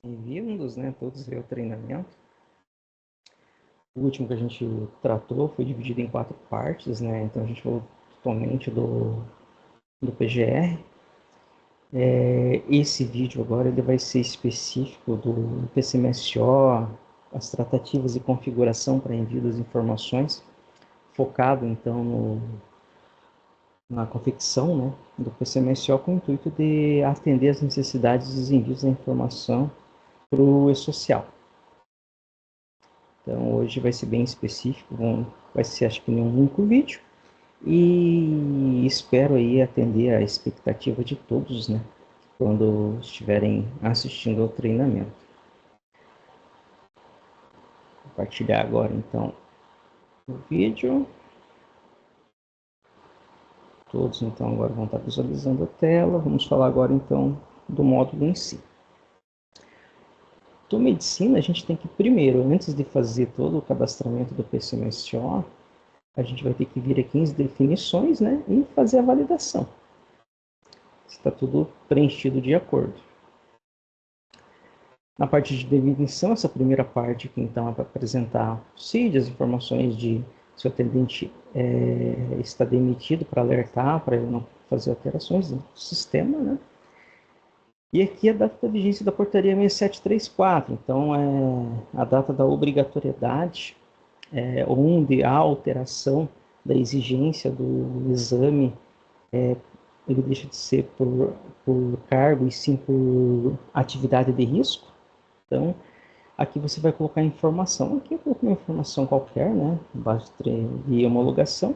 Bem-vindos, né, todos ao treinamento. O último que a gente tratou foi dividido em 4 partes, né, então a gente falou totalmente do PGR. Esse vídeo agora ele vai ser específico do PCMSO, as tratativas e configuração para envio das informações, focado então na confecção, né, do PCMSO com o intuito de atender às necessidades dos envios da informação para o e-social. Então hoje vai ser bem específico, vai ser acho que em um único vídeo e espero aí atender a expectativa de todos, né? Quando estiverem assistindo ao treinamento. Vou compartilhar agora então o vídeo. Todos então agora vão estar visualizando a tela. Vamos falar agora então do módulo em si. Do medicina a gente tem que primeiro, antes de fazer todo o cadastramento do PCMSO, a gente vai ter que vir aqui em definições, né, e fazer a validação. Está tudo preenchido de acordo. Na parte de demissão, essa primeira parte que então é para apresentar o CID, as informações de se o atendente está demitido, para alertar, para ele não fazer alterações no sistema, né? E aqui a data da vigência da portaria 6734, então é a data da obrigatoriedade, onde a alteração da exigência do exame ele deixa de ser por cargo e sim por atividade de risco. Então, aqui você vai colocar a informação. Aqui eu coloquei uma informação qualquer, né? Base de homologação.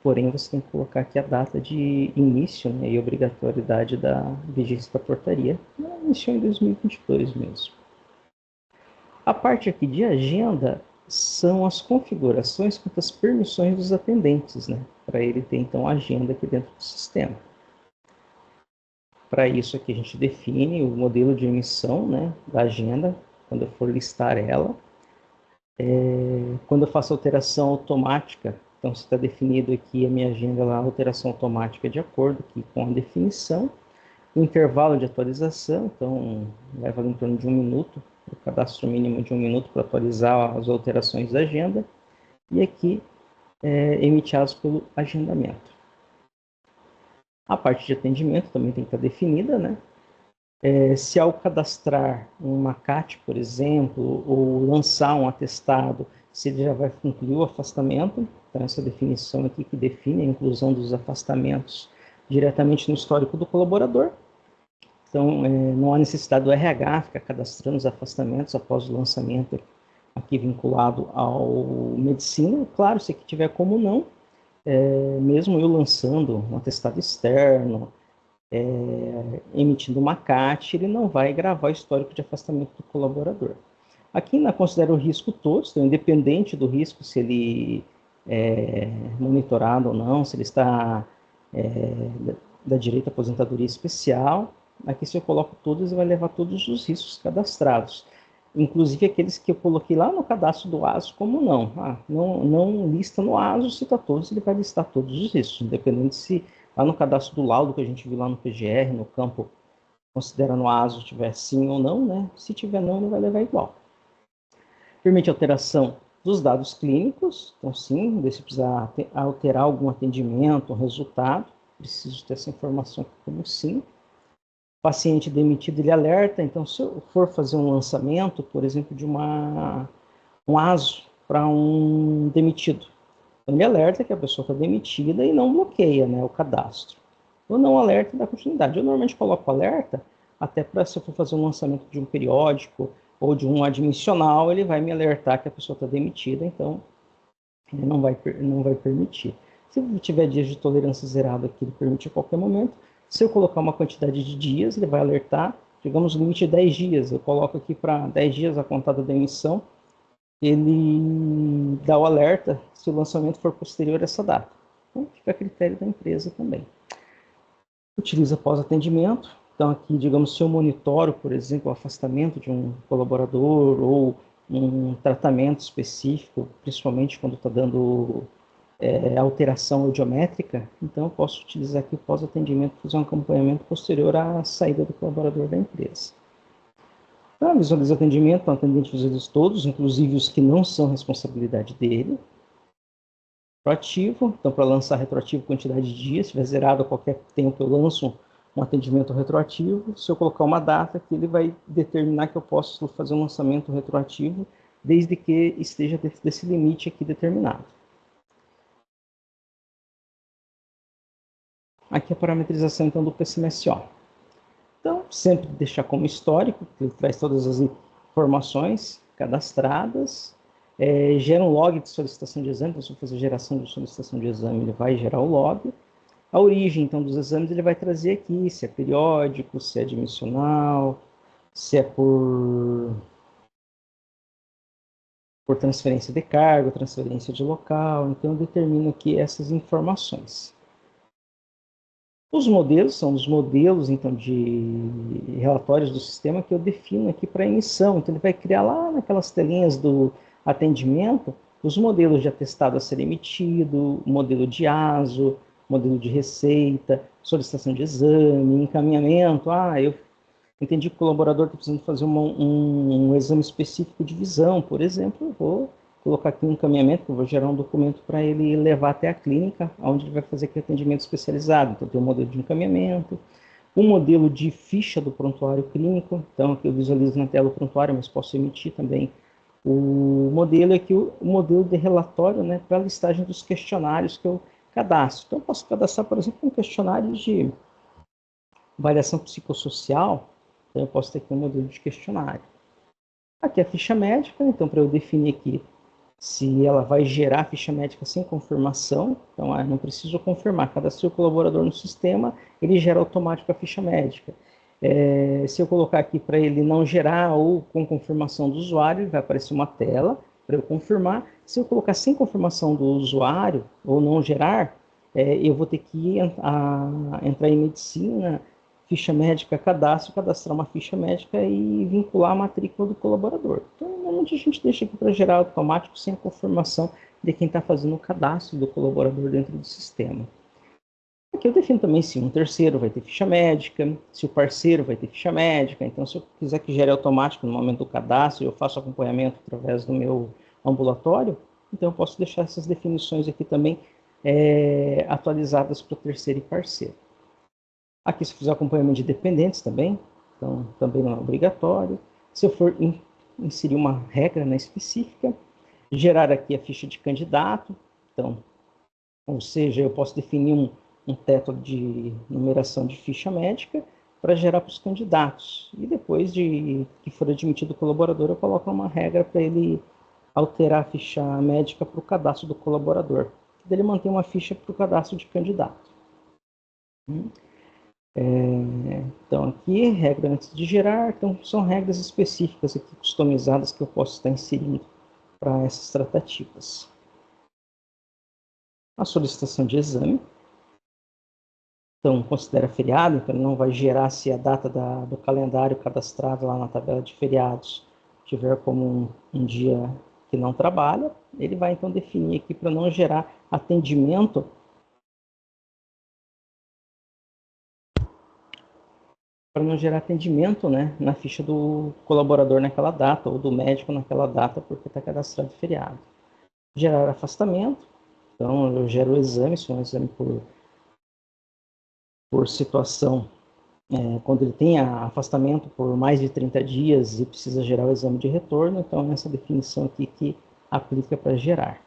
Porém, você tem que colocar aqui a data de início, né, e obrigatoriedade da vigência da portaria. Iniciou em 2022 mesmo. A parte aqui de agenda são as configurações quanto às permissões dos atendentes, né? Para ele ter, então, a agenda aqui dentro do sistema. Para isso aqui a gente define o modelo de emissão, né, da agenda, quando eu for listar ela. Quando eu faço alteração automática, então se está definido aqui a minha agenda lá, alteração automática de acordo aqui com a definição. O intervalo de atualização, então leva em torno de 1 minuto, o cadastro mínimo de 1 minuto para atualizar as alterações da agenda. E aqui emitidas pelo agendamento. A parte de atendimento também tem que estar definida, né? Se ao cadastrar uma CAT, por exemplo, ou lançar um atestado, se ele já vai concluir o afastamento, então essa definição aqui que define a inclusão dos afastamentos diretamente no histórico do colaborador. Então, não há necessidade do RH ficar cadastrando os afastamentos após o lançamento aqui vinculado ao medicina. Claro, se aqui tiver como não, mesmo eu lançando um atestado externo, emitindo uma CAT, ele não vai gravar o histórico de afastamento do colaborador. Aqui ainda considera o risco todo, então, independente do risco, se ele é monitorado ou não, se ele está da direito à aposentadoria especial. Aqui, se eu coloco todos, ele vai levar todos os riscos cadastrados, inclusive aqueles que eu coloquei lá no cadastro do ASO como não. Não lista no ASO, cita todos, ele vai listar todos os riscos, independente se lá no cadastro do laudo que a gente viu lá no PGR, no campo, considera no ASO, tiver sim ou não, né? Se tiver não, ele vai levar igual. Permite alteração dos dados clínicos, então sim, se precisar alterar algum atendimento, resultado, preciso ter essa informação aqui como sim. Paciente demitido, ele alerta, então se eu for fazer um lançamento, por exemplo, de um ASO para um demitido, ele alerta que a pessoa está demitida e não bloqueia, né, o cadastro. Ou não alerta e dá continuidade. Eu normalmente coloco alerta, até para se eu for fazer um lançamento de um periódico ou de um admissional, ele vai me alertar que a pessoa está demitida, então ele não vai permitir. Se tiver dias de tolerância zerado aqui, ele permite a qualquer momento. Se eu colocar uma quantidade de dias, ele vai alertar, digamos, o limite de 10 dias. Eu coloco aqui para 10 dias a contada da emissão, ele dá o alerta se o lançamento for posterior a essa data. Então, fica a critério da empresa também. Utiliza pós-atendimento. Então, aqui, digamos, se eu monitoro, por exemplo, o afastamento de um colaborador ou um tratamento específico, principalmente quando está dando alteração audiométrica, então eu posso utilizar aqui o pós-atendimento, fazer um acompanhamento posterior à saída do colaborador da empresa. Então, visualiza o atendimento, o atendente visualiza todos, inclusive os que não são responsabilidade dele. Retroativo, então para lançar retroativo, quantidade de dias, se tiver zerado a qualquer tempo, eu lanço um atendimento retroativo. Se eu colocar uma data, que ele vai determinar que eu posso fazer um lançamento retroativo, desde que esteja dentro desse limite aqui determinado. Aqui a parametrização então do PCMSO. Então, sempre deixar como histórico, que ele traz todas as informações cadastradas, gera um log de solicitação de exame, então se eu fazer geração de solicitação de exame, ele vai gerar o log. A origem, então, dos exames, ele vai trazer aqui, se é periódico, se é admissional, se é por transferência de cargo, transferência de local, então eu determino aqui essas informações. Os modelos são os modelos, então, de relatórios do sistema que eu defino aqui para emissão. Então, ele vai criar lá naquelas telinhas do atendimento os modelos de atestado a ser emitido, modelo de ASO, modelo de receita, solicitação de exame, encaminhamento. Eu entendi que o colaborador está precisando fazer um exame específico de visão, por exemplo, eu vou colocar aqui um encaminhamento, que eu vou gerar um documento para ele levar até a clínica, onde ele vai fazer aquele atendimento especializado. Então, tem um modelo de encaminhamento, um modelo de ficha do prontuário clínico. Então, aqui eu visualizo na tela o prontuário, mas posso emitir também o modelo. Aqui o modelo de relatório, né, para a listagem dos questionários que eu cadastro. Então, eu posso cadastrar, por exemplo, um questionário de avaliação psicossocial. Então, eu posso ter aqui um modelo de questionário. Aqui a ficha médica, então, para eu definir aqui se ela vai gerar a ficha médica sem confirmação. Então, não preciso confirmar. Cadastrei o colaborador no sistema, ele gera automático a ficha médica. Se eu colocar aqui para ele não gerar ou com confirmação do usuário, vai aparecer uma tela para eu confirmar. Se eu colocar sem confirmação do usuário ou não gerar, eu vou ter que entrar em medicina, ficha médica, cadastrar uma ficha médica e vincular a matrícula do colaborador. Então, normalmente a gente deixa aqui para gerar automático sem a confirmação de quem está fazendo o cadastro do colaborador dentro do sistema. Aqui eu defino também se um terceiro vai ter ficha médica, se o parceiro vai ter ficha médica. Então, se eu quiser que gere automático no momento do cadastro, eu faço acompanhamento através do meu ambulatório, então eu posso deixar essas definições aqui também atualizadas para o terceiro e parceiro. Aqui, se eu fizer acompanhamento de dependentes também, então também não é obrigatório. Se eu for inserir uma regra, né, específica, gerar aqui a ficha de candidato, então, ou seja, eu posso definir um teto de numeração de ficha médica para gerar para os candidatos. E depois de que for admitido o colaborador, eu coloco uma regra para ele alterar a ficha médica para o cadastro do colaborador. Ele mantém uma ficha para o cadastro de candidato. Então, aqui, regra antes de gerar, então são regras específicas aqui, customizadas, que eu posso estar inserindo para essas tratativas. A solicitação de exame. Então, considera feriado, então ele não vai gerar se a data do calendário cadastrado lá na tabela de feriados tiver como um dia que não trabalha. Ele vai, então, definir aqui para não gerar atendimento né, na ficha do colaborador naquela data, ou do médico naquela data, porque está cadastrado feriado. Gerar afastamento, então eu gero o exame, se é um exame por situação, quando ele tem afastamento por mais de 30 dias e precisa gerar o exame de retorno, então essa definição aqui que aplica para gerar.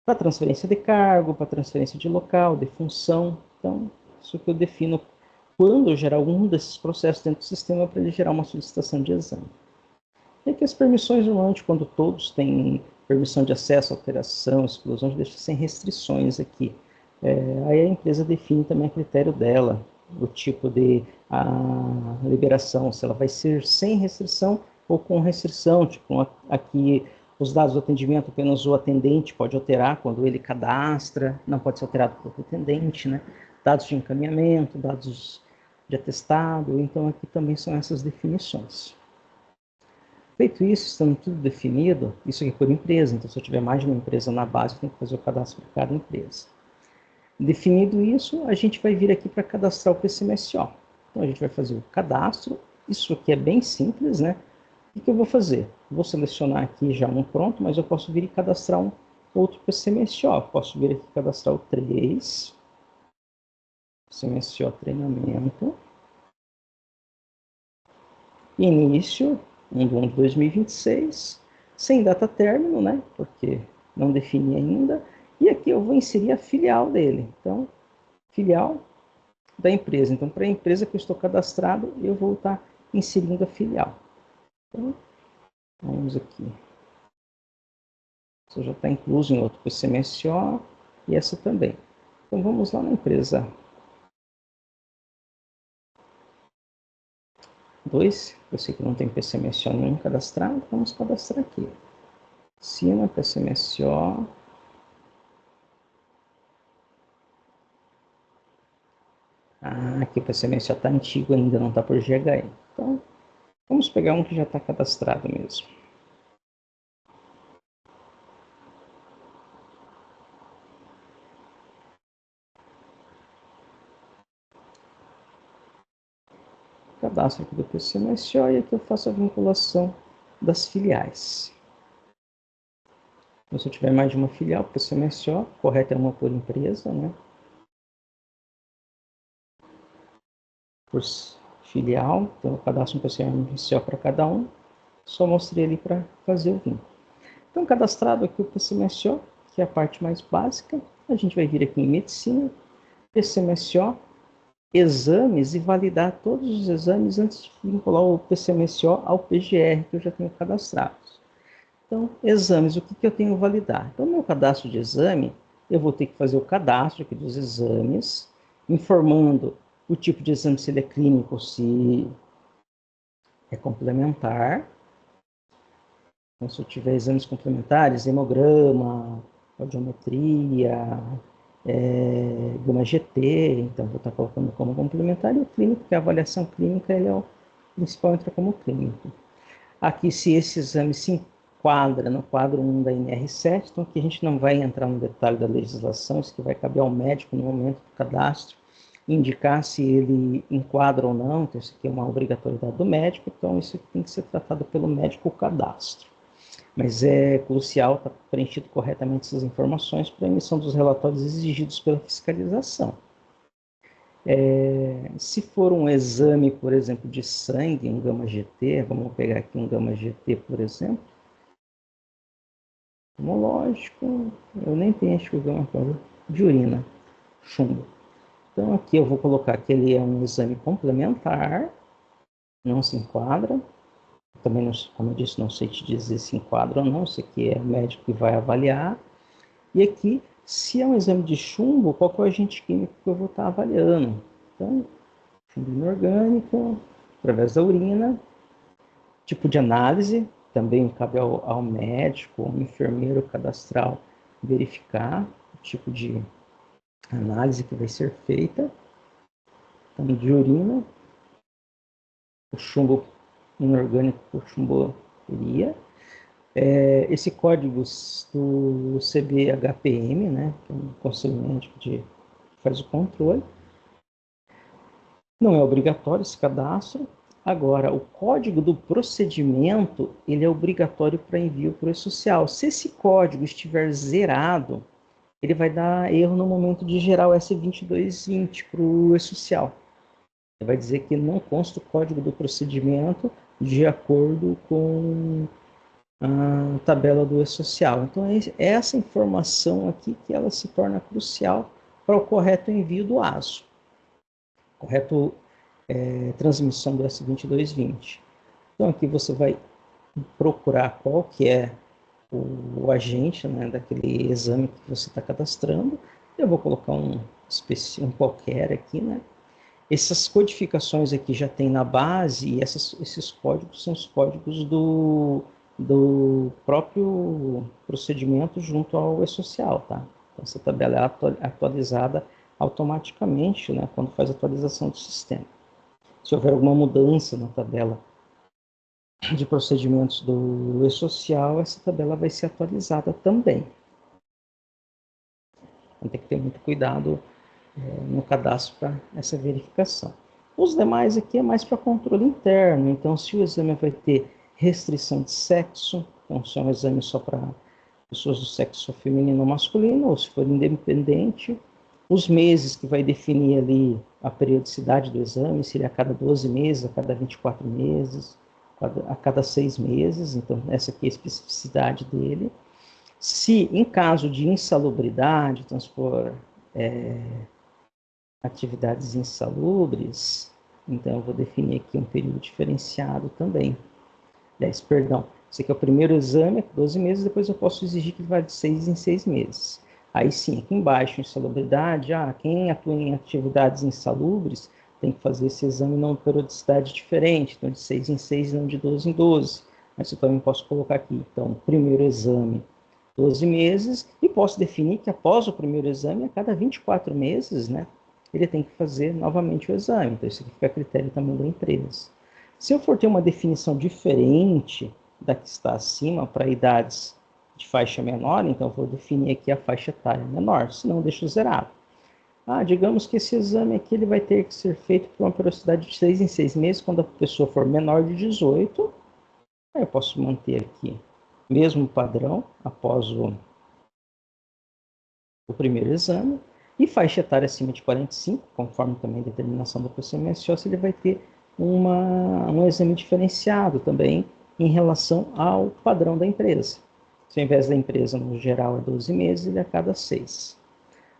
Para transferência de cargo, para transferência de local, de função, então isso que eu defino quando eu gerar algum desses processos dentro do sistema para ele gerar uma solicitação de exame. E aqui as permissões, normalmente, quando todos têm permissão de acesso, alteração, exclusão, deixa sem restrições aqui. Aí a empresa define também a critério dela, o tipo de liberação, se ela vai ser sem restrição ou com restrição. Tipo, aqui os dados do atendimento apenas o atendente pode alterar quando ele cadastra, não pode ser alterado pelo atendente, né? Dados de encaminhamento, dados de atestado, então aqui também são essas definições. Feito isso, estando tudo definido, isso aqui é por empresa, então se eu tiver mais de uma empresa na base, eu tenho que fazer o cadastro para cada empresa. Definido isso, a gente vai vir aqui para cadastrar o PCMSO. Então a gente vai fazer o cadastro, isso aqui é bem simples, né? que eu vou fazer? Vou selecionar aqui já um pronto, mas eu posso vir e cadastrar um outro PCMSO. Posso vir aqui e cadastrar o 3, PCMSO treinamento, início, 1/1 de 2026, sem data término, né? Porque não defini ainda. E aqui eu vou inserir a filial dele. Então, filial da empresa. Então, para a empresa que eu estou cadastrado, eu vou estar inserindo a filial. Então, vamos aqui. Isso já está incluso em outro PCMSO e essa também. Então, vamos lá na empresa 2. Eu sei que não tem PCMSO nenhum cadastrado, vamos cadastrar aqui. Cima, PCMSO. Aqui o PCMSO está antigo ainda, não está por GHE. Então, vamos pegar um que já está cadastrado mesmo. Cadastro aqui do PCMSO e aqui eu faço a vinculação das filiais. Se eu tiver mais de uma filial, PCMSO, correto é uma por empresa, né? Por filial, então eu cadastro um PCMSO para cada um, só mostrei ali para fazer o vínculo. Então, cadastrado aqui o PCMSO, que é a parte mais básica, a gente vai vir aqui em medicina, PCMSO, exames e validar todos os exames antes de vincular o PCMSO ao PGR que eu já tenho cadastrado. Então, exames, o que eu tenho que validar? Então, no meu cadastro de exame, eu vou ter que fazer o cadastro aqui dos exames, informando o tipo de exame, se ele é clínico ou se é complementar. Então, se eu tiver exames complementares, hemograma, audiometria, gama-GT, então vou estar colocando como complementar, e o clínico, que a avaliação clínica ele é o principal, entra como clínico. Aqui, se esse exame se enquadra no quadro 1 da NR7, então aqui a gente não vai entrar no detalhe da legislação, isso que vai caber ao médico no momento do cadastro, indicar se ele enquadra ou não, então isso aqui é uma obrigatoriedade do médico, então isso tem que ser tratado pelo médico o cadastro. Mas é crucial estar preenchido corretamente essas informações para a emissão dos relatórios exigidos pela fiscalização. Se for um exame, por exemplo, de sangue, um gama-GT, vamos pegar aqui um gama-GT, por exemplo, homológico, eu nem preencho o gama de urina, chumbo. Então aqui eu vou colocar que ele é um exame complementar, não se enquadra. Também, não, como eu disse, não sei te dizer se enquadra ou não, isso aqui é o médico que vai avaliar. E aqui, se é um exame de chumbo, qual que é o agente químico que eu vou estar avaliando? Então, chumbo inorgânico, através da urina, tipo de análise, também cabe ao médico, ao enfermeiro cadastral verificar o tipo de análise que vai ser feita. Então, de urina, o chumbo inorgânico por chumboteria. Esse código do CBHPM, né, que é um conselho médico que faz o controle, não é obrigatório esse cadastro. Agora, o código do procedimento, ele é obrigatório para envio para o e-social. Se esse código estiver zerado, ele vai dar erro no momento de gerar o S2220 para o e-social. Ele vai dizer que não consta o código do procedimento de acordo com a tabela do e-social. Então, é essa informação aqui que ela se torna crucial para o correto envio do ASO. Correto transmissão do S2220. Então, aqui você vai procurar qual que é o agente, né, daquele exame que você está cadastrando. Eu vou colocar um qualquer aqui, né? Essas codificações aqui já tem na base, e esses códigos são os códigos do próprio procedimento junto ao e-social, tá? Então, essa tabela é atualizada automaticamente, né, quando faz a atualização do sistema. Se houver alguma mudança na tabela de procedimentos do e-social, essa tabela vai ser atualizada também. Então, tem que ter muito cuidado no cadastro para essa verificação. Os demais aqui é mais para controle interno, então se o exame vai ter restrição de sexo, então se é um exame só para pessoas do sexo feminino ou masculino, ou se for independente, os meses que vai definir ali a periodicidade do exame, se ele é a cada 12 meses, a cada 24 meses, a cada 6 meses, então essa aqui é a especificidade dele. Se em caso de insalubridade, então se for atividades insalubres, então eu vou definir aqui um período diferenciado também. Perdão, esse aqui é o primeiro exame, 12 meses, depois eu posso exigir que ele vá de 6 em 6 meses. Aí sim, aqui embaixo, insalubridade, quem atua em atividades insalubres tem que fazer esse exame numa periodicidade diferente, então de 6 em 6 e não de 12 em 12. Mas eu também posso colocar aqui, então, primeiro exame, 12 meses, e posso definir que após o primeiro exame, a cada 24 meses, né, ele tem que fazer novamente o exame. Então, isso aqui fica a critério também da empresa. Se eu for ter uma definição diferente da que está acima para idades de faixa menor, então eu vou definir aqui a faixa etária menor, senão eu deixo zerado. Digamos que esse exame aqui ele vai ter que ser feito por uma periodicidade de 6 em 6 meses, quando a pessoa for menor de 18, aí eu posso manter aqui mesmo padrão após o primeiro exame, e faixa etária acima de 45, conforme também a determinação do PCMSO, ele vai ter um exame diferenciado também em relação ao padrão da empresa. Se ao invés da empresa, no geral, é 12 meses, ele é a cada 6.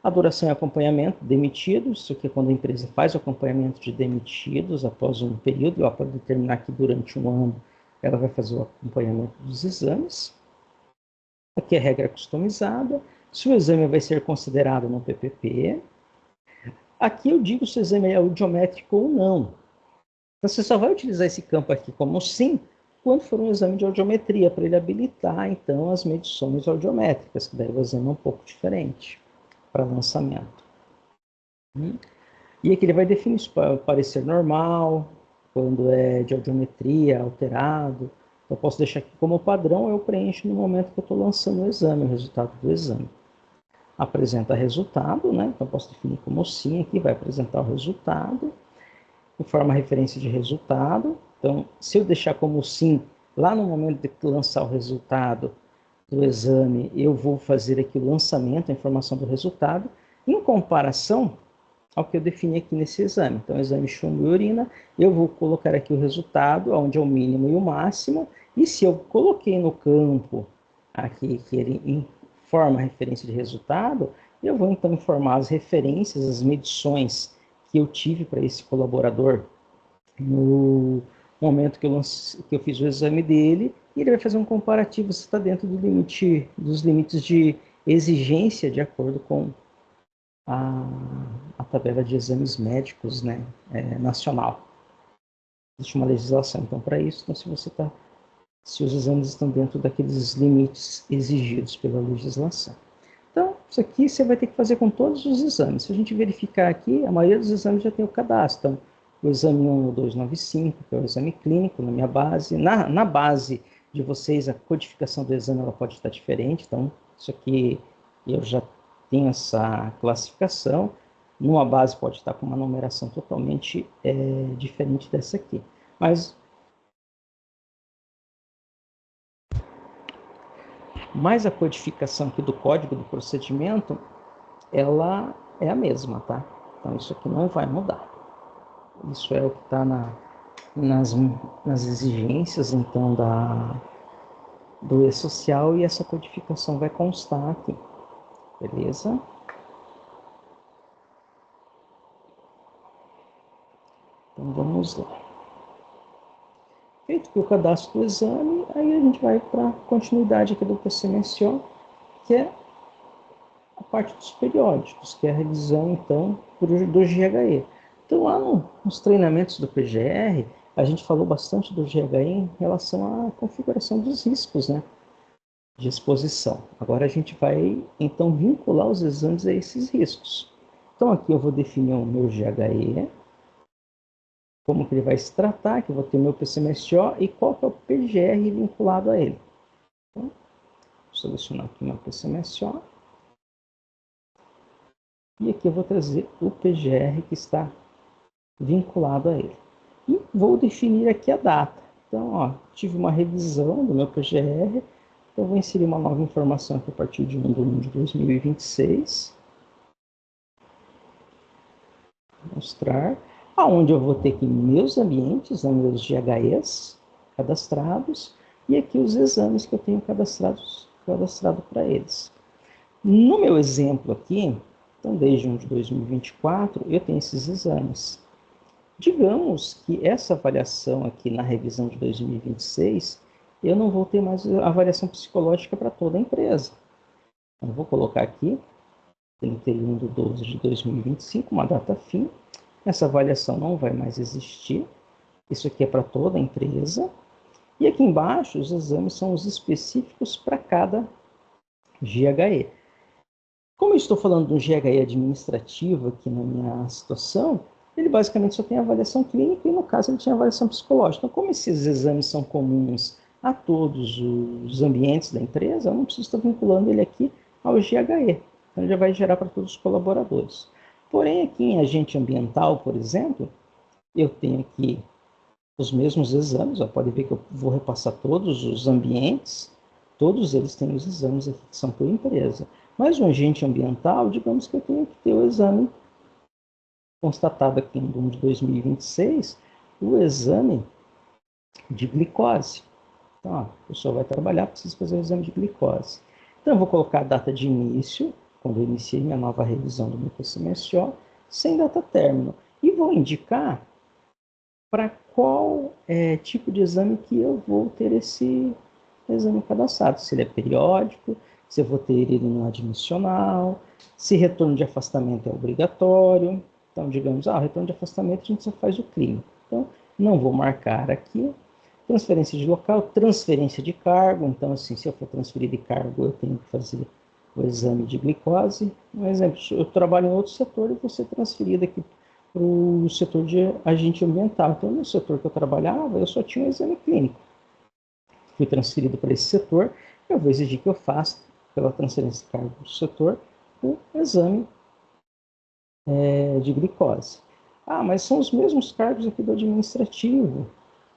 A duração e acompanhamento, demitidos, isso aqui é quando a empresa faz o acompanhamento de demitidos após um período, ela pode determinar que durante um ano ela vai fazer o acompanhamento dos exames. Aqui é regra customizada, se o exame vai ser considerado no PPP. Aqui eu digo se o exame é audiométrico ou não. Você só vai utilizar esse campo aqui como sim, quando for um exame de audiometria, para ele habilitar, então, as medições audiométricas, que daí o exame é um pouco diferente para lançamento. E aqui ele vai definir se o parecer normal, quando é de audiometria, alterado. Eu posso deixar aqui como padrão, eu preencho no momento que eu estou lançando o exame, o resultado do exame. Apresenta resultado, né? Então eu posso definir como sim aqui, vai apresentar o resultado. Informa a referência de resultado. Então, se eu deixar como sim, lá no momento de lançar o resultado do exame, eu vou fazer aqui o lançamento, a informação do resultado, em comparação ao que eu defini aqui nesse exame. Então, o exame chumbo e urina, eu vou colocar aqui o resultado, onde é o mínimo e o máximo, e se eu coloquei no campo aqui que ele informa a referência de resultado, eu vou então informar as referências, as medições que eu tive para esse colaborador no momento que eu fiz o exame dele, e ele vai fazer um comparativo se está dentro dos limites de exigência de acordo com a tabela de exames médicos, né, nacional. Existe uma legislação, então, para isso. Então, se os exames estão dentro daqueles limites exigidos pela legislação. Então, isso aqui você vai ter que fazer com todos os exames. Se a gente verificar aqui, a maioria dos exames já tem o cadastro. Então, o exame 1295, que é o exame clínico, na minha base. Na base de vocês, a codificação do exame ela pode estar diferente. Então, isso aqui eu já tenho essa classificação. Numa base pode estar com uma numeração totalmente diferente dessa aqui. Mas a codificação aqui do código do procedimento, ela é a mesma, tá? Então, isso aqui não vai mudar. Isso é o que está nas exigências, então, do E-Social, e essa codificação vai constar aqui. Beleza? Então, vamos lá. Feito que o cadastro do exame, aí a gente vai para a continuidade aqui do PCMSO, que é a parte dos periódicos, que é a revisão, então, do GHE. Então, lá nos treinamentos do PGR, a gente falou bastante do GHE em relação à configuração dos riscos, né, de exposição. Agora a gente vai, então, vincular os exames a esses riscos. Então, aqui eu vou definir o meu GHE, como que ele vai se tratar, que eu vou ter o meu PCMSO e qual que é o PGR vinculado a ele. Então, vou selecionar aqui o meu PCMSO. E aqui eu vou trazer o PGR que está vinculado a ele. E vou definir aqui a data. Então, ó, tive uma revisão do meu PGR, então eu vou inserir uma nova informação aqui a partir de 1 de 1 de 2026. Mostrar, aonde eu vou ter aqui meus ambientes, né, meus GHEs cadastrados, e aqui os exames que eu tenho cadastrado para eles. No meu exemplo aqui, então desde 1 de 2024, eu tenho esses exames. Digamos que essa avaliação aqui na revisão de 2026, eu não vou ter mais avaliação psicológica para toda a empresa. Então, eu vou colocar aqui, 31 de 12 de 2025, uma data fim. Essa avaliação não vai mais existir. Isso aqui é para toda a empresa. E aqui embaixo, os exames são os específicos para cada GHE. Como eu estou falando de um GHE administrativo aqui na minha situação, ele basicamente só tem avaliação clínica e, no caso, ele tinha avaliação psicológica. Então, como esses exames são comuns a todos os ambientes da empresa, eu não preciso estar vinculando ele aqui ao GHE. Então, ele já vai gerar para todos os colaboradores. Porém, aqui em agente ambiental, por exemplo, eu tenho aqui os mesmos exames. Ó, pode ver que eu vou repassar todos os ambientes, todos eles têm os exames aqui que são por empresa. Mas o agente ambiental, digamos que eu tenho que ter o exame constatado aqui no ano de 2026, o exame de glicose. Então, ó, a pessoa vai trabalhar, precisa fazer o exame de glicose. Então, eu vou colocar a data de início, quando eu iniciei minha nova revisão do meu PCMSO, sem data término. E vou indicar para qual tipo de exame que eu vou ter esse exame cadastrado. Se ele é periódico, se eu vou ter ele no admissional, se retorno de afastamento é obrigatório. Então, digamos, o retorno de afastamento a gente só faz o clínico. Então, não vou marcar aqui. Transferência de local, transferência de cargo. Então, assim, se eu for transferir de cargo, eu tenho que fazer o exame de glicose. Um exemplo, eu trabalho em outro setor e vou ser transferido aqui para o setor de agente ambiental. Então, no setor que eu trabalhava, eu só tinha um exame clínico. Fui transferido para esse setor, eu vou exigir que eu faça, pela transferência de cargo do setor, o exame de glicose. Mas são os mesmos cargos aqui do administrativo.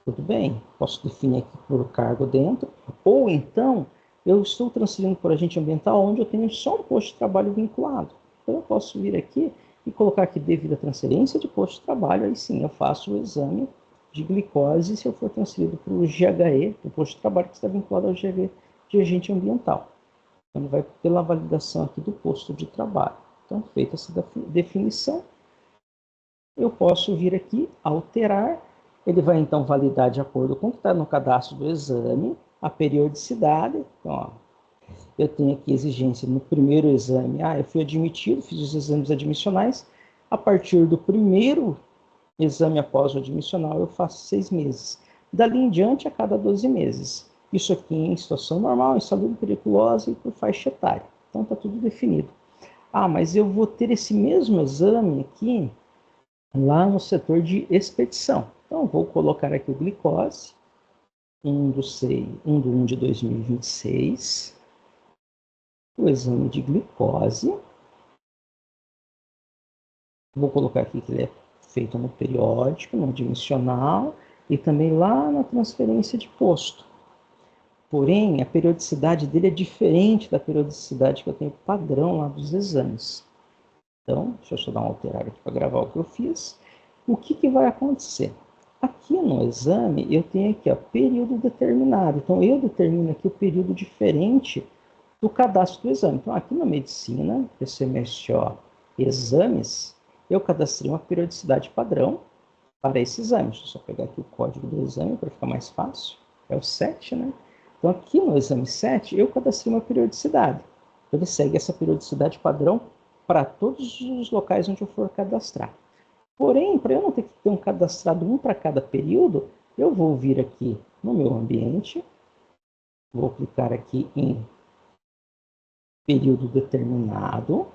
Tudo bem, posso definir aqui por cargo dentro, ou então eu estou transferindo para o agente ambiental onde eu tenho só um posto de trabalho vinculado. Então eu posso vir aqui e colocar aqui devido à transferência de posto de trabalho, aí sim eu faço o exame de glicose se eu for transferido para o GHE, o posto de trabalho que está vinculado ao GHE de agente ambiental. Então ele vai pela validação aqui do posto de trabalho. Então, feita essa definição, eu posso vir aqui, alterar. Ele vai então validar de acordo com o que está no cadastro do exame, a periodicidade. Então, ó, eu tenho aqui exigência no primeiro exame. Eu fui admitido, fiz os exames admissionais. A partir do primeiro exame após o admissional, eu faço 6 meses. Dali em diante, a cada 12 meses. Isso aqui em situação normal, insalubre, periculosa e por faixa etária. Então, está tudo definido. Mas eu vou ter esse mesmo exame aqui lá no setor de expedição. Então, vou colocar aqui o glicose, 1 de 1 de 2026, o exame de glicose. Vou colocar aqui que ele é feito no periódico, no admissional e também lá na transferência de posto. Porém, a periodicidade dele é diferente da periodicidade que eu tenho padrão lá dos exames. Então, deixa eu só dar uma alterada aqui para gravar o que eu fiz. O que vai acontecer? Aqui no exame, eu tenho aqui, ó, período determinado. Então, eu determino aqui o período diferente do cadastro do exame. Então, aqui na medicina, PCMSO exames, eu cadastrei uma periodicidade padrão para esse exame. Deixa eu só pegar aqui o código do exame para ficar mais fácil. É o 7, né? Então, aqui no exame 7, eu cadastrei uma periodicidade. Então, ele segue essa periodicidade padrão para todos os locais onde eu for cadastrar. Porém, para eu não ter que ter um cadastrado um para cada período, eu vou vir aqui no meu ambiente, vou clicar aqui em período determinado,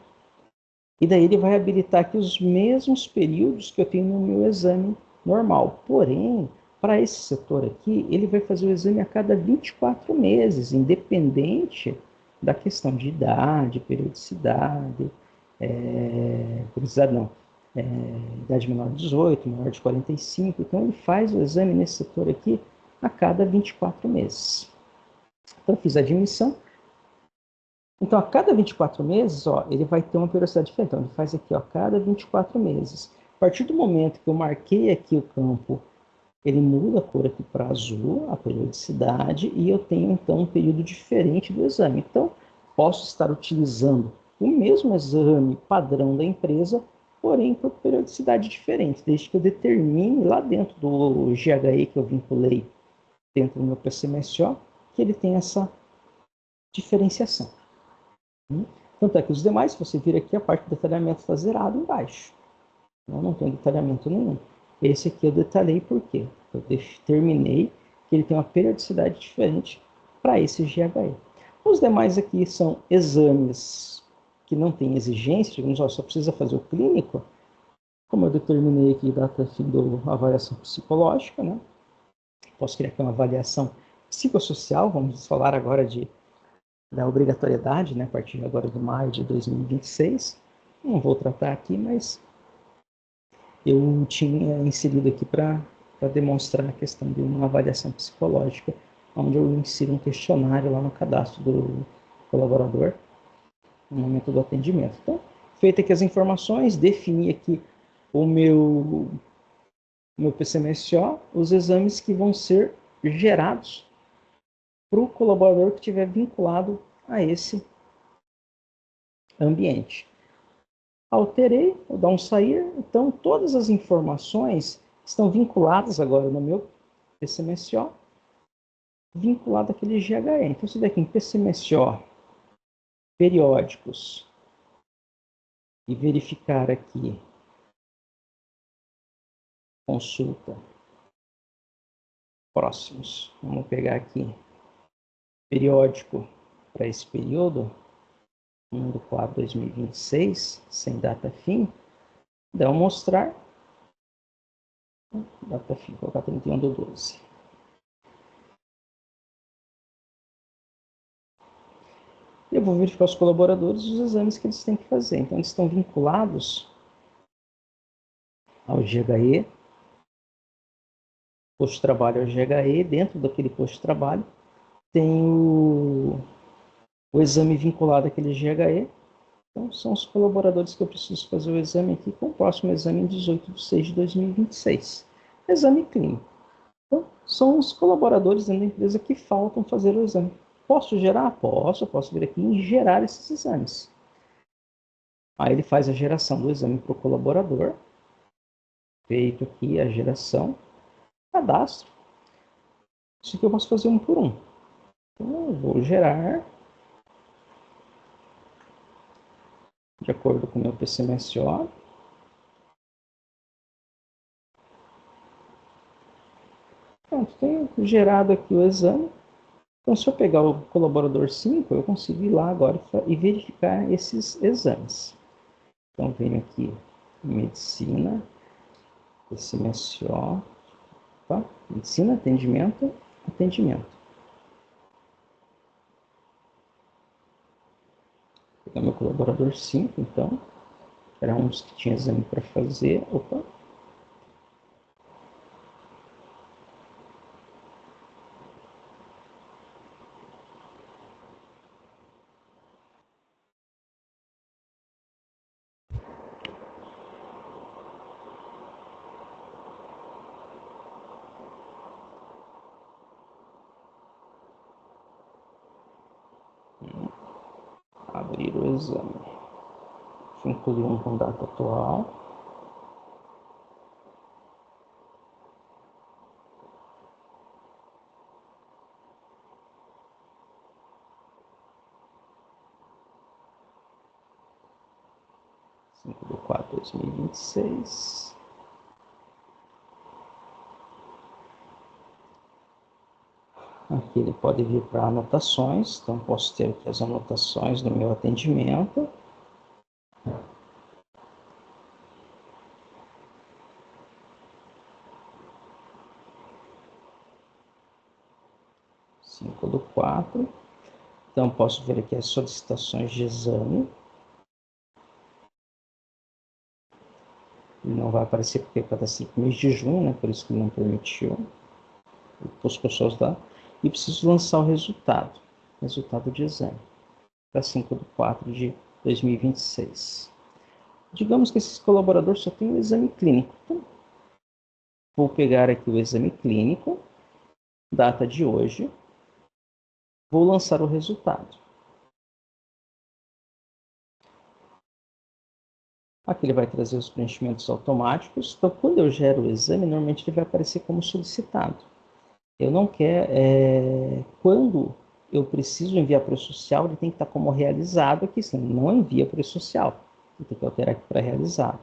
e daí ele vai habilitar aqui os mesmos períodos que eu tenho no meu exame normal. Porém, para esse setor aqui, ele vai fazer o exame a cada 24 meses, independente da questão de idade, periodicidade, periodicidade não, idade menor de 18, maior de 45. Então, ele faz o exame nesse setor aqui a cada 24 meses. Então, eu fiz a admissão. Então, a cada 24 meses, ó, ele vai ter uma periodicidade diferente. Então, ele faz aqui, ó, cada 24 meses. A partir do momento que eu marquei aqui o campo, ele muda a cor aqui para azul, a periodicidade, e eu tenho, então, um período diferente do exame. Então, posso estar utilizando o mesmo exame padrão da empresa, porém por periodicidade diferente, desde que eu determine lá dentro do GHE que eu vinculei dentro do meu PCMSO, que ele tem essa diferenciação. Tanto é que os demais, se você vir aqui, a parte do detalhamento está zerado embaixo. Não tem detalhamento nenhum. Esse aqui eu detalhei por quê? Eu determinei que ele tem uma periodicidade diferente para esse GHE. Os demais aqui são exames que não têm exigência, digamos, só precisa fazer o clínico, como eu determinei aqui data fim da avaliação psicológica, né? Posso criar aqui uma avaliação psicossocial, vamos falar agora da obrigatoriedade, né, a partir agora de maio de 2026. Não vou tratar aqui, mas eu tinha inserido aqui para demonstrar a questão de uma avaliação psicológica, onde eu insiro um questionário lá no cadastro do colaborador no momento do atendimento. Então, feito aqui as informações, defini aqui o meu PCMSO, os exames que vão ser gerados para o colaborador que estiver vinculado a esse ambiente. Alterei, vou dar um sair, então todas as informações estão vinculadas agora no meu PCMSO, vinculado àquele GHE. Então, se daqui em PCMSO, periódicos, e verificar aqui, consulta, próximos. Vamos pegar aqui, periódico para esse período, 1 do 4 de 2026, sem data fim, dá mostrar, data fim, vou colocar 31 do 12. Eu vou verificar os colaboradores e os exames que eles têm que fazer. Então, eles estão vinculados ao GHE, posto de trabalho ao GHE, dentro daquele posto de trabalho tem o exame vinculado àquele GHE. Então, são os colaboradores que eu preciso fazer o exame aqui com o próximo exame em 18 de 6 de 2026. Exame clínico. Então, são os colaboradores dentro da empresa que faltam fazer o exame. Posso gerar? Posso. Eu posso vir aqui e gerar esses exames. Aí ele faz a geração do exame para o colaborador. Feito aqui a geração. Cadastro. Isso aqui eu posso fazer um por um. Então, eu vou gerar de acordo com o meu PCMSO. Pronto, tenho gerado aqui o exame. Então, se eu pegar o colaborador 5, eu consigo ir lá agora e verificar esses exames. Então, venho aqui, medicina, PCMSO, tá? Medicina, atendimento, atendimento. Vou pegar meu colaborador 5, então, era um dos que tinha exame para fazer. Opa! Abrir o exame. Deixa eu incluir um com data atual. Cinco de 4 de 2026. Aqui ele pode vir para anotações, então posso ter aqui as anotações do meu atendimento. Cinco do 4. Então posso ver aqui as solicitações de exame. Ele não vai aparecer porque é para 5 mês de junho, né? Por isso que ele não permitiu. posto pessoal os dados, e preciso lançar o resultado de exame, para 5/4/2026. Digamos que esse colaborador só tem o exame clínico. Então, vou pegar aqui o exame clínico, data de hoje, vou lançar o resultado. Aqui ele vai trazer os preenchimentos automáticos. Então, quando eu gero o exame, normalmente ele vai aparecer como solicitado. Eu não quero... quando eu preciso enviar para o social, ele tem que estar como realizado aqui, sim, não envia para o social. Tem que alterar aqui para realizado.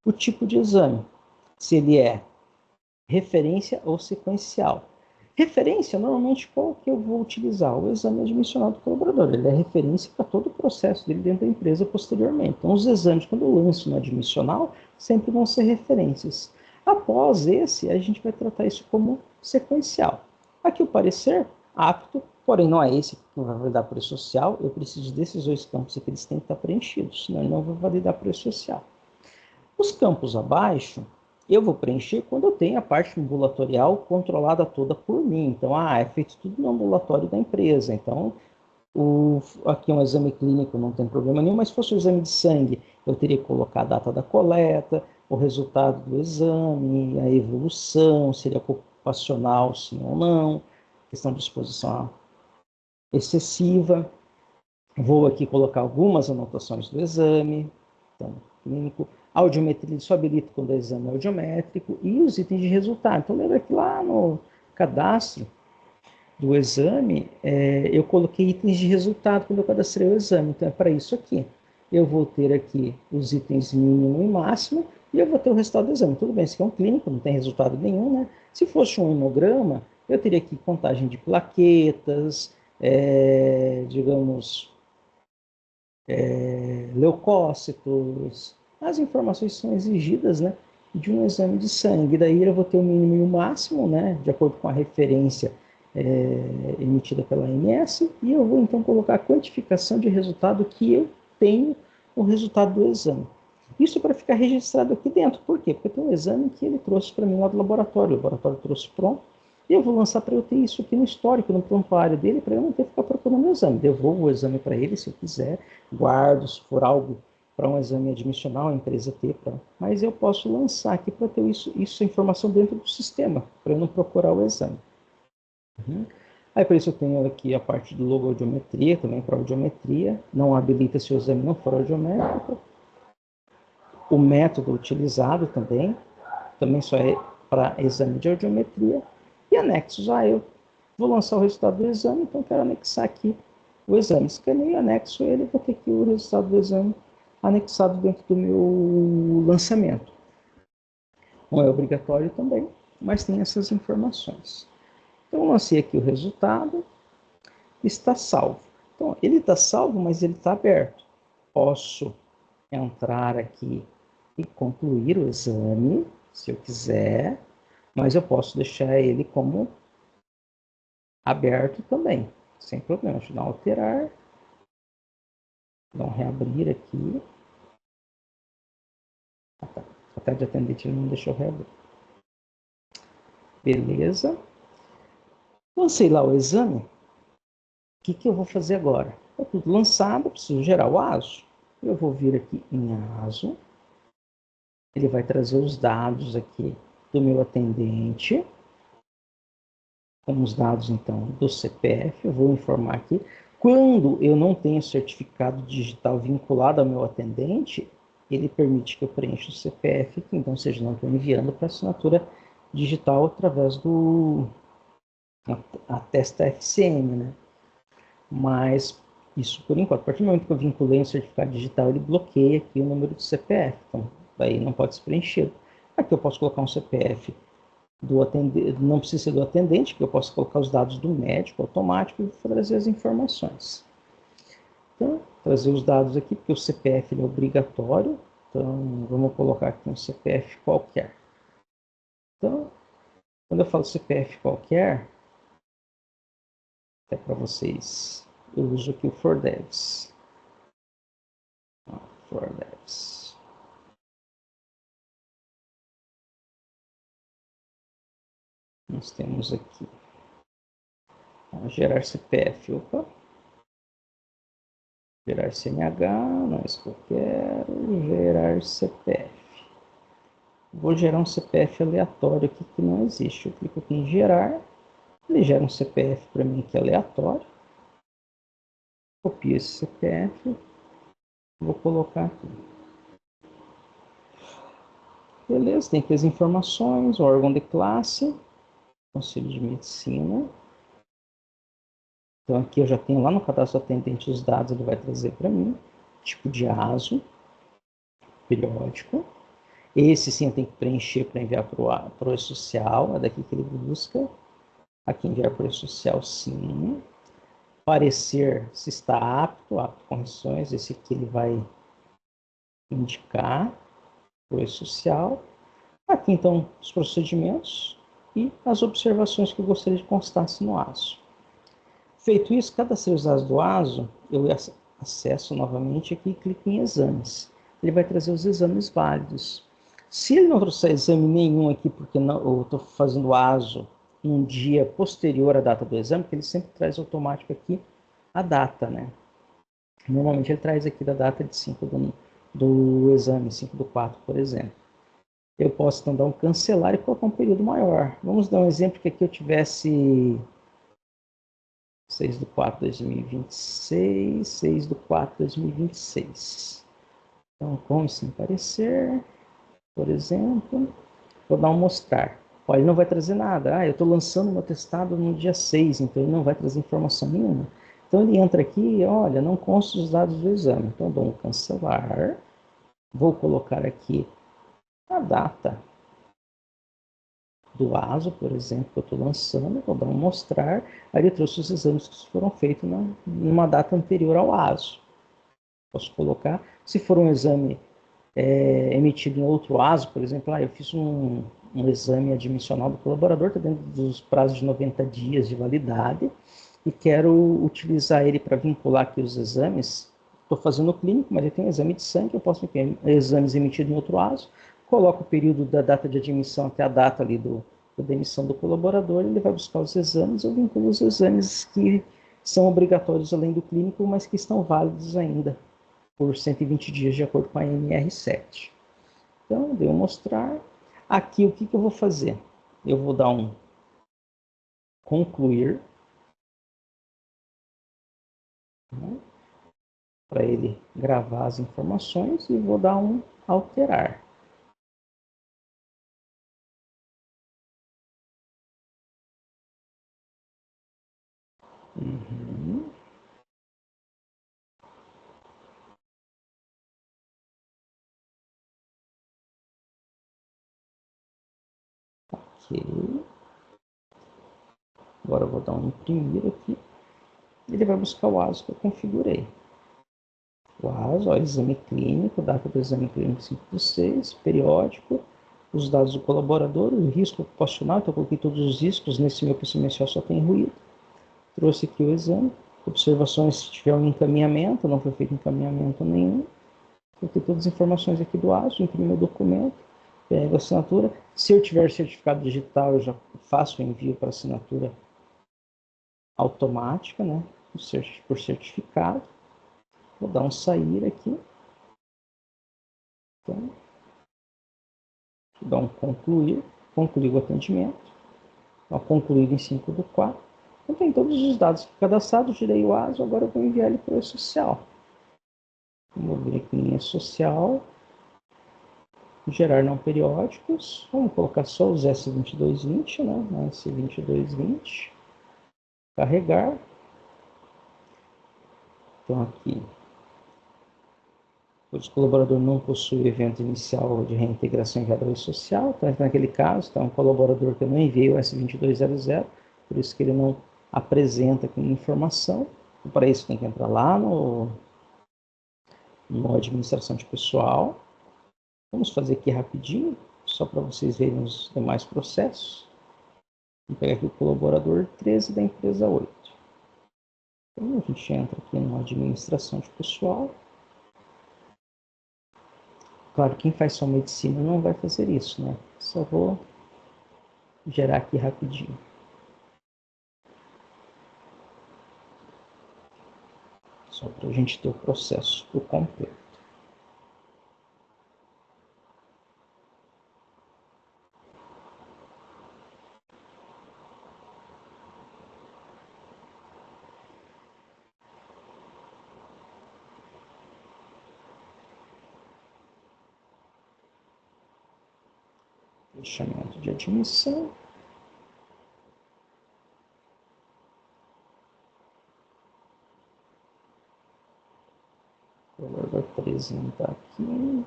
O tipo de exame, se ele é referência ou sequencial. Referência, normalmente, qual que eu vou utilizar? O exame admissional do colaborador. Ele é referência para todo o processo dele dentro da empresa posteriormente. Então, os exames, quando eu lanço no admissional, sempre vão ser referências. Após esse, a gente vai tratar isso como sequencial. Aqui o parecer, apto, porém não é esse que vai validar preço social. Eu preciso desses dois campos aqui, eles têm que estar preenchidos, senão ele não vai validar preço social. Os campos abaixo, eu vou preencher quando eu tenho a parte ambulatorial controlada toda por mim. Então, é feito tudo no ambulatório da empresa. Então, aqui um exame clínico não tem problema nenhum, mas se fosse um exame de sangue, eu teria que colocar a data da coleta, o resultado do exame, a evolução, se ele é ocupacional, sim ou não, questão de exposição excessiva. Vou aqui colocar algumas anotações do exame, então, clínico, audiometria, isso habilita quando é exame audiométrico, e os itens de resultado. Então, lembra que lá no cadastro do exame, eu coloquei itens de resultado quando eu cadastrei o exame. Então, é para isso aqui. Eu vou ter aqui os itens mínimo e máximo, e eu vou ter o resultado do exame. Tudo bem, isso aqui é um clínico, não tem resultado nenhum, né? Se fosse um hemograma, eu teria aqui contagem de plaquetas, digamos, leucócitos, as informações são exigidas, né, de um exame de sangue. Daí eu vou ter o mínimo e o máximo, né, de acordo com a referência emitida pela ANS, e eu vou então colocar a quantificação de resultado que eu tenho o resultado do exame. Isso para ficar registrado aqui dentro. Por quê? Porque tem um exame que ele trouxe para mim lá do laboratório. O laboratório trouxe pronto. E eu vou lançar para eu ter isso aqui no histórico, no prontuário dele, para eu não ter que ficar procurando o exame. Devolvo o exame para ele, se eu quiser. Guardo, se for algo para um exame admissional, a empresa ter. Mas eu posso lançar aqui para ter isso, a informação dentro do sistema, para eu não procurar o exame. Uhum. Aí, por isso, eu tenho aqui a parte do logo audiometria, também para audiometria. Não habilita se o exame não for audiométrico. O método utilizado também só é para exame de audiometria. E anexos, eu vou lançar o resultado do exame, então quero anexar aqui o exame. Escaneio e anexo ele, vou ter aqui o resultado do exame anexado dentro do meu lançamento. Não é obrigatório também, mas tem essas informações. Então, eu lancei aqui o resultado, está salvo. Então, ele está salvo, mas ele está aberto. Posso entrar aqui e concluir o exame, se eu quiser, mas eu posso deixar ele como aberto também, sem problema. Deixa eu dar um alterar, dar um reabrir aqui. Até de atendente ele não deixou reabrir. Beleza. Lancei lá o exame. O que eu vou fazer agora? Está tudo lançado, preciso gerar o ASO. Eu vou vir aqui em ASO. Ele vai trazer os dados aqui do meu atendente. Com os dados, então, do CPF. Eu vou informar aqui. Quando eu não tenho certificado digital vinculado ao meu atendente, ele permite que eu preencha o CPF aqui. Então, ou seja, não estou enviando para assinatura digital através do Atesta FCM, né? Mas isso por enquanto. A partir do momento que eu vinculei um certificado digital, ele bloqueia aqui o número do CPF. Então, daí não pode ser preenchido. Aqui eu posso colocar um CPF do atendente, não precisa ser do atendente, porque eu posso colocar os dados do médico automático e trazer as informações. Então, trazer os dados aqui, porque o CPF ele é obrigatório. Então, vamos colocar aqui um CPF qualquer. Então, quando eu falo CPF qualquer, até para vocês, eu uso aqui o ForDevs. ForDevs. Nós temos aqui gerar CPF, opa, gerar CNH, não é isso que eu quero, gerar CPF. Vou gerar um CPF aleatório aqui que não existe. Eu clico aqui em gerar, ele gera um CPF para mim que é aleatório. Copio esse CPF, vou colocar aqui. Beleza, tem aqui as informações, órgão de classe, Conselho de Medicina. Então aqui eu já tenho lá no cadastro atendente os dados, ele vai trazer para mim. Tipo de ASO, periódico. Esse sim eu tenho que preencher para enviar para o E-Social, é daqui que ele busca. Aqui enviar para o E-Social sim. Parecer se está apto, apto correções, esse aqui ele vai indicar para o E-Social. Aqui então os procedimentos e as observações que eu gostaria de constasse no ASO. Feito isso, cadastrei os dados do ASO, eu acesso novamente aqui e clico em exames. Ele vai trazer os exames válidos. Se ele não trouxer exame nenhum aqui, porque não, eu estou fazendo o ASO um dia posterior à data do exame, porque ele sempre traz automático aqui a data, né? Normalmente ele traz aqui da data de 5 do exame, 5/4, por exemplo. Eu posso então dar um cancelar e colocar um período maior. Vamos dar um exemplo que aqui eu tivesse 6/4/2026, 6/4/2026. Então, como sem parecer, por exemplo, vou dar um mostrar. Olha, ele não vai trazer nada. Eu estou lançando meu testado no dia 6, então ele não vai trazer informação nenhuma. Então ele entra aqui e olha, não consta os dados do exame. Então dou um cancelar. Vou colocar aqui a data do ASO, por exemplo, que eu estou lançando, vou dar um mostrar, aí ele trouxe os exames que foram feitos numa data anterior ao ASO. Posso colocar, se for um exame emitido em outro ASO, por exemplo, eu fiz um exame admissional do colaborador, está dentro dos prazos de 90 dias de validade, e quero utilizar ele para vincular aqui os exames. Estou fazendo o clínico, mas ele tem um exame de sangue, eu posso ter exames emitidos em outro ASO, coloco o período da data de admissão até a data ali da demissão do colaborador, ele vai buscar os exames, eu vinculo os exames que são obrigatórios além do clínico, mas que estão válidos ainda por 120 dias de acordo com a NR7. Então, deu mostrar. Aqui, o que eu vou fazer? Eu vou dar um concluir, né, para ele gravar as informações e vou dar um alterar. Uhum. Ok. Agora eu vou dar um imprimir aqui. Ele vai buscar o ASO que eu configurei. O ASO, exame clínico, data do exame clínico 5/6, periódico, os dados do colaborador, o risco ocupacional, então eu coloquei todos os riscos, nesse meu pessoal só tem ruído. Trouxe aqui o exame, observações se tiver um encaminhamento, não foi feito encaminhamento nenhum. Coloquei todas as informações aqui do ASO, imprimi o documento, pego a assinatura. Se eu tiver certificado digital, eu já faço o envio para assinatura automática, né, por certificado. Vou dar um sair aqui. Então, vou dar um concluir, concluir o atendimento. Então, concluído em 5/4. Então, tem todos os dados cadastrados, girei o ASO, agora eu vou enviar ele para o E-Social. Vou vir aqui em E-Social, gerar não periódicos, vamos colocar só os S2220, né? S2220, carregar. Então aqui, o colaborador não possui evento inicial de reintegração enviado ao social, então naquele caso, está um colaborador que eu não enviei o S2200, por isso que ele não apresenta aqui informação. E para isso tem que entrar lá no administração de pessoal. Vamos fazer aqui rapidinho, só para vocês verem os demais processos. Vou pegar aqui o colaborador 13 da empresa 8. Então, a gente entra aqui na administração de pessoal. Claro, quem faz só medicina não vai fazer isso, né? Só vou gerar aqui rapidinho. Só para a gente ter o processo por completo. Fechamento de admissão. O valor vai apresentar aqui.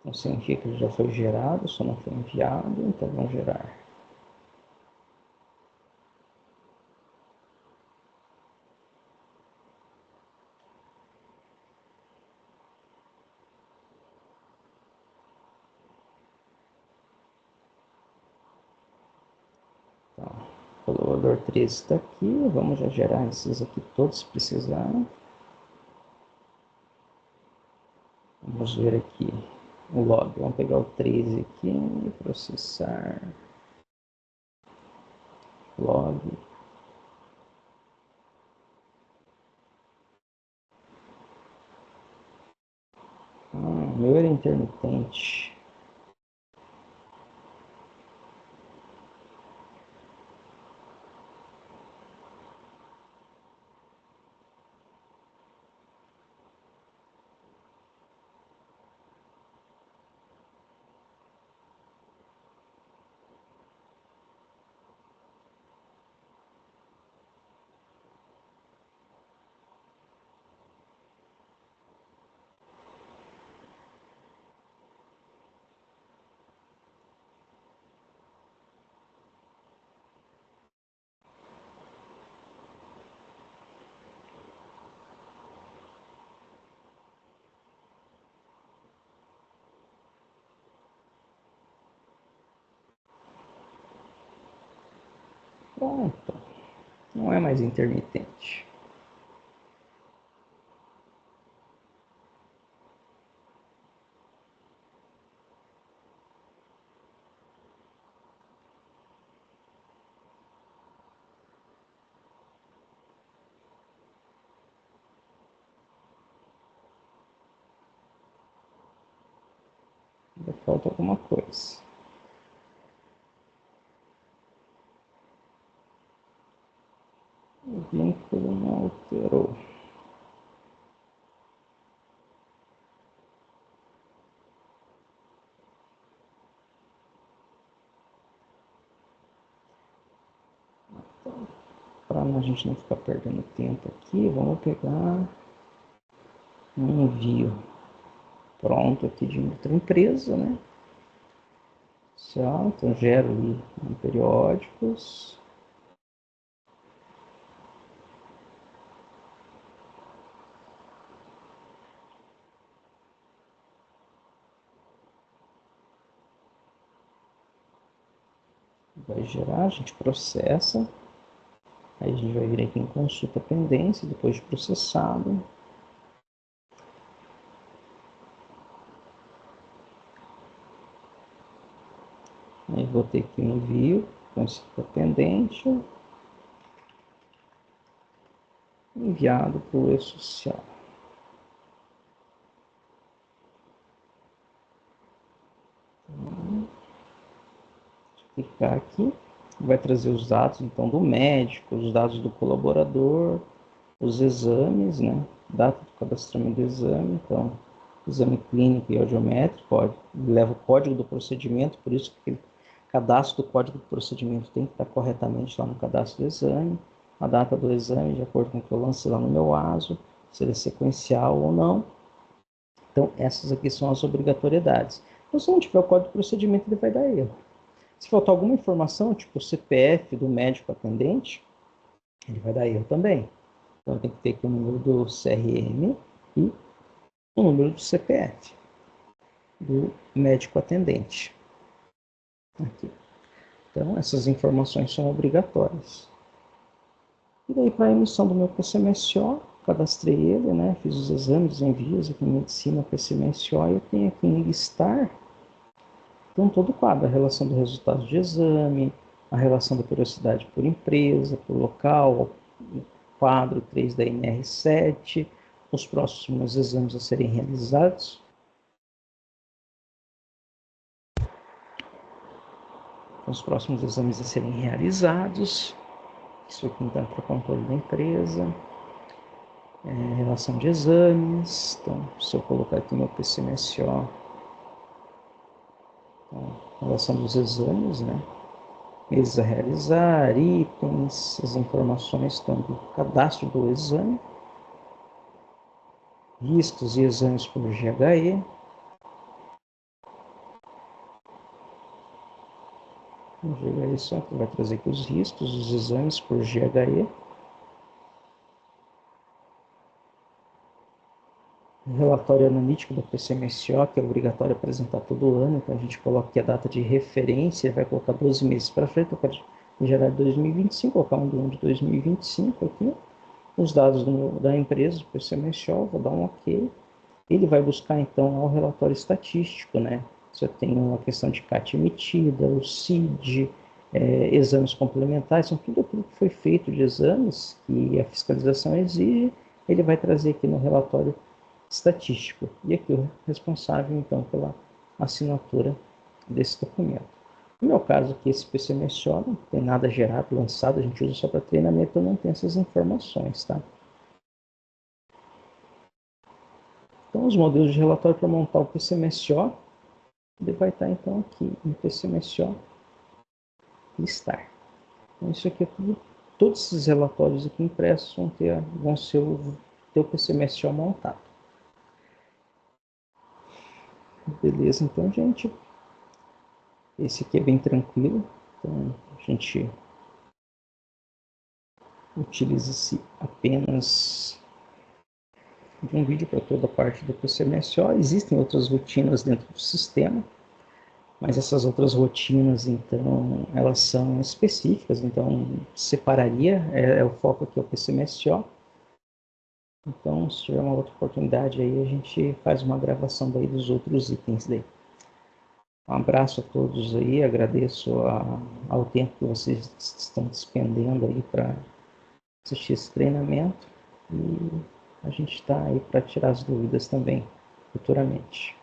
Então significa que ele já foi gerado, só não foi enviado, então vamos gerar. Então, o valor 13 está aqui, vamos já gerar esses aqui todos se precisar. Vamos ver aqui o log. Vamos pegar o 13 aqui e processar. Log. O meu era intermitente. Pronto. Não é mais intermitente. Ainda falta alguma coisa. O vínculo não alterou. Então, para a gente não ficar perdendo tempo aqui, vamos pegar um envio pronto aqui de outra empresa, né? Certo? Então, gero ali em periódicos. Vai gerar, a gente processa. Aí a gente vai vir aqui em consulta pendência, depois de processado. Aí vou ter aqui um envio, consulta pendente, enviado para o e-social. Então, clicar aqui, vai trazer os dados então do médico, os dados do colaborador, os exames, né? Data do cadastramento do exame, então exame clínico e audiométrico, leva o código do procedimento, por isso que o cadastro do código do procedimento tem que estar corretamente lá no cadastro do exame, a data do exame, de acordo com o que eu lancei lá no meu ASO, se ele é sequencial ou não. Então, essas aqui são as obrigatoriedades. Então, se não tiver o código do procedimento, ele vai dar erro. Se faltar alguma informação, tipo o CPF do médico atendente, ele vai dar erro também. Então, tem que ter aqui o número do CRM e o número do CPF do médico atendente. Aqui. Então, essas informações são obrigatórias. E daí, para a emissão do meu PCMSO, Cadastrei ele, né? Fiz os exames, envios aqui em medicina, PCMSO, e eu tenho aqui em listar, então todo o quadro, a relação do resultado de exame, a relação da periodicidade por empresa, por local, o quadro 3 da NR7, os próximos exames a serem realizados. Os próximos exames a serem realizados. Isso aqui então para o controle da empresa. Relação de exames. Então, se eu colocar aqui meu PCMSO, então, relação dos exames, né? Meses a realizar, itens, as informações estão do cadastro do exame, riscos e exames por GHE, o GHE só que vai trazer aqui os riscos, os exames por GHE, o relatório analítico do PCMSO, que é obrigatório apresentar todo ano, então a gente coloca aqui a data de referência, vai colocar 12 meses para frente, eu quero gerar 2025, colocar um do ano de 2025 aqui, os dados da empresa, do PCMSO, vou dar um OK. Ele vai buscar, então, o relatório estatístico, né? Você tem uma questão de CAT emitida, o CID, exames complementares, são tudo aquilo que foi feito de exames que a fiscalização exige, ele vai trazer aqui no relatório estatístico. E aqui o responsável, então, pela assinatura desse documento. No meu caso aqui, esse PCMSO não tem nada gerado, lançado, a gente usa só para treinamento, então não tem essas informações, tá? Então, os modelos de relatório para montar o PCMSO, ele vai estar então aqui em PCMSO listar. Então, isso aqui é tudo, todos esses relatórios aqui impressos vão ter o PCMSO montado. Beleza, então, gente, esse aqui é bem tranquilo. Então, a gente utiliza-se apenas de um vídeo para toda a parte do PCMSO. Existem outras rotinas dentro do sistema, mas essas outras rotinas, então, elas são específicas, então separaria, o foco aqui é o PCMSO. Então, se tiver uma outra oportunidade aí, a gente faz uma gravação daí dos outros itens daí. Um abraço a todos aí, agradeço ao tempo que vocês estão despendendo aí para assistir esse treinamento, e a gente está aí para tirar as dúvidas também futuramente.